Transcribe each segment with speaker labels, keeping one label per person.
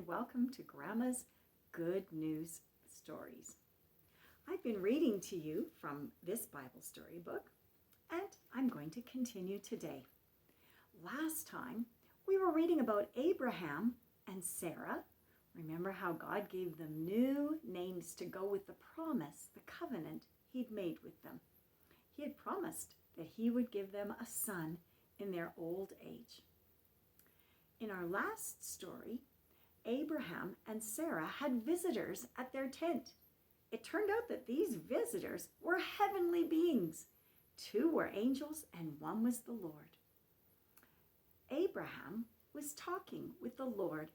Speaker 1: welcome to Grandma's Good News Stories. I've been reading to you from this Bible storybook, and I'm going to continue today. Last time, we were reading about Abraham and Sarah. Remember how God gave them new names to go with the promise, the covenant He'd made with them. He had promised that He would give them a son in their old age. In our last story, Abraham and Sarah had visitors at their tent. It turned out that these visitors were heavenly beings. 2 were angels and 1 was the Lord. Abraham was talking with the Lord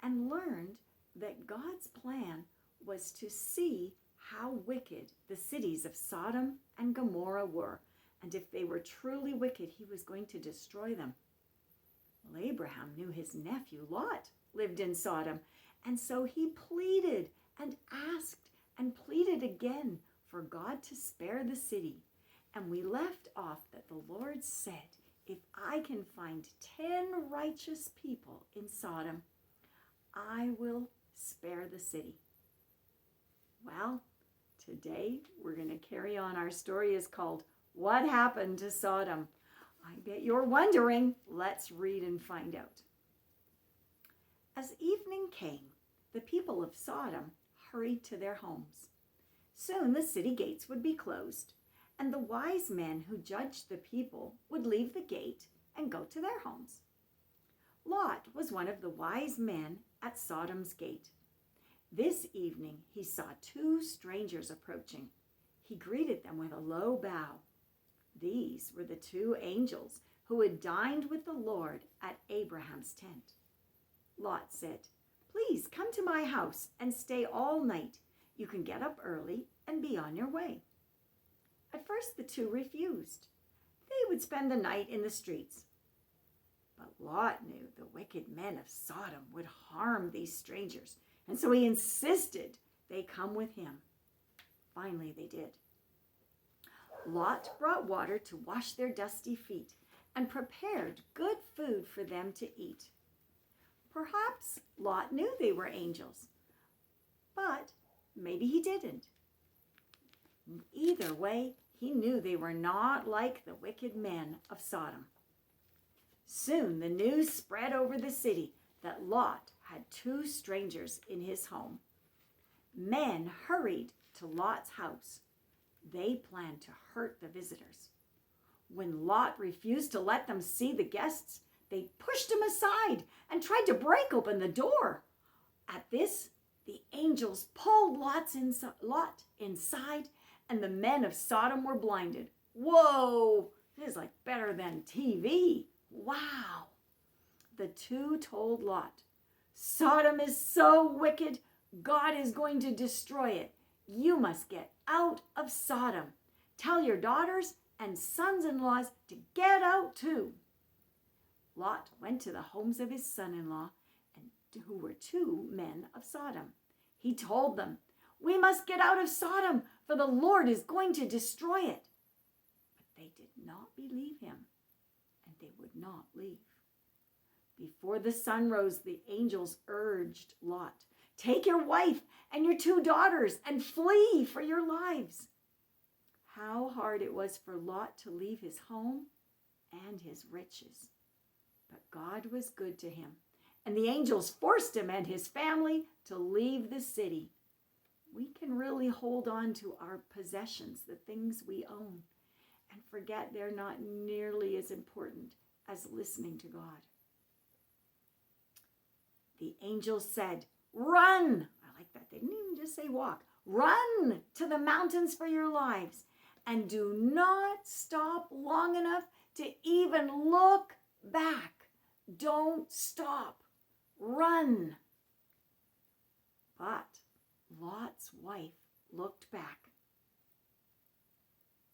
Speaker 1: and learned that God's plan was to see how wicked the cities of Sodom and Gomorrah were, and if they were truly wicked, He was going to destroy them. Well, Abraham knew his nephew Lot lived in Sodom, and so he pleaded and asked and pleaded again for God to spare the city. And we left off that the Lord said, if I can find 10 righteous people in Sodom, I will spare the city. Well, today we're going to carry on. Our story is called What Happened to Sodom? I bet you're wondering. Let's read and find out. As evening came, the people of Sodom hurried to their homes. Soon the city gates would be closed, and the wise men who judged the people would leave the gate and go to their homes. Lot was one of the wise men at Sodom's gate. This evening he saw 2 strangers approaching. He greeted them with a low bow. These were the 2 angels who had dined with the Lord at Abraham's tent. Lot said, "Please come to my house and stay all night. You can get up early and be on your way." At first the 2 refused. They would spend the night in the streets. But Lot knew the wicked men of Sodom would harm these strangers, and so he insisted they come with him. Finally they did. Lot brought water to wash their dusty feet and prepared good food for them to eat. Perhaps Lot knew they were angels, but maybe he didn't. Either way, he knew they were not like the wicked men of Sodom. Soon the news spread over the city that Lot had 2 strangers in his home. Men hurried to Lot's house. They planned to hurt the visitors. When Lot refused to let them see the guests, they pushed him aside and tried to break open the door. At this, the angels pulled Lot inside, and the men of Sodom were blinded. Whoa, this is like better than TV. Wow. The 2 told Lot, "Sodom is so wicked, God is going to destroy it. You must get out of Sodom. Tell your daughters and sons-in-laws to get out too." Lot went to the homes of his son-in-law, who were 2 men of Sodom. He told them, "We must get out of Sodom, for the Lord is going to destroy it." But they did not believe him, and they would not leave. Before the sun rose, the angels urged Lot, "Take your wife and your 2 daughters and flee for your lives." How hard it was for Lot to leave his home and his riches. But God was good to him, and the angels forced him and his family to leave the city. We can really hold on to our possessions, the things we own, and forget they're not nearly as important as listening to God. The angels said, "Run!" I like that. They didn't even just say walk. "Run to the mountains for your lives, and do not stop long enough to even look back. Don't stop. Run." But Lot's wife looked back.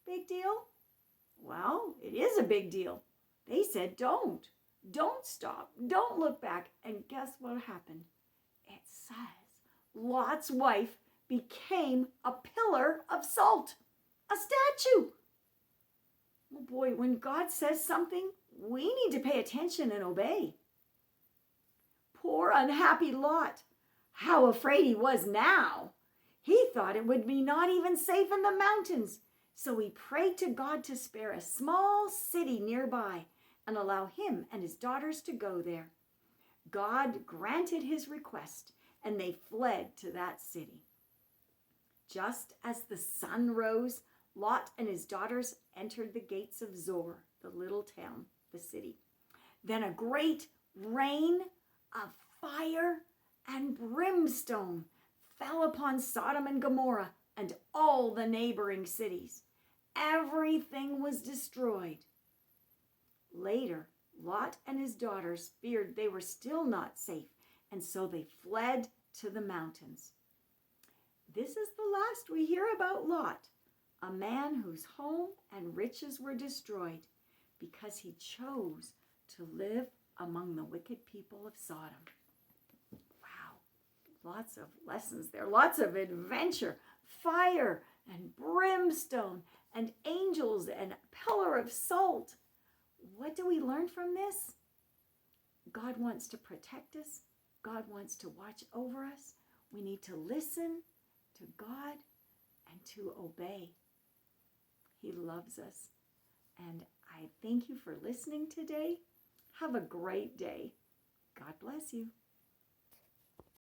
Speaker 1: Big deal? Well, it is a big deal. They said, don't stop. Don't look back. And guess what happened? It says Lot's wife became a pillar of salt, a statue. Oh boy, when God says something, we need to pay attention and obey. Poor unhappy Lot. How afraid he was now. He thought it would be not even safe in the mountains. So he prayed to God to spare a small city nearby and allow him and his daughters to go there. God granted his request, and they fled to that city. Just as the sun rose, Lot and his daughters entered the gates of Zoar, the little town, the city. Then a great rain of fire and brimstone fell upon Sodom and Gomorrah and all the neighboring cities. Everything was destroyed. Later, Lot and his daughters feared they were still not safe, and so they fled to the mountains. This is the last we hear about Lot, a man whose home and riches were destroyed because he chose to live among the wicked people of Sodom. Wow, lots of lessons there, lots of adventure, fire and brimstone and angels and a pillar of salt. What do we learn from this? God wants to protect us. God wants to watch over us. We need to listen to God and to obey. He loves us. And I thank you for listening today. Have a great day. God bless you.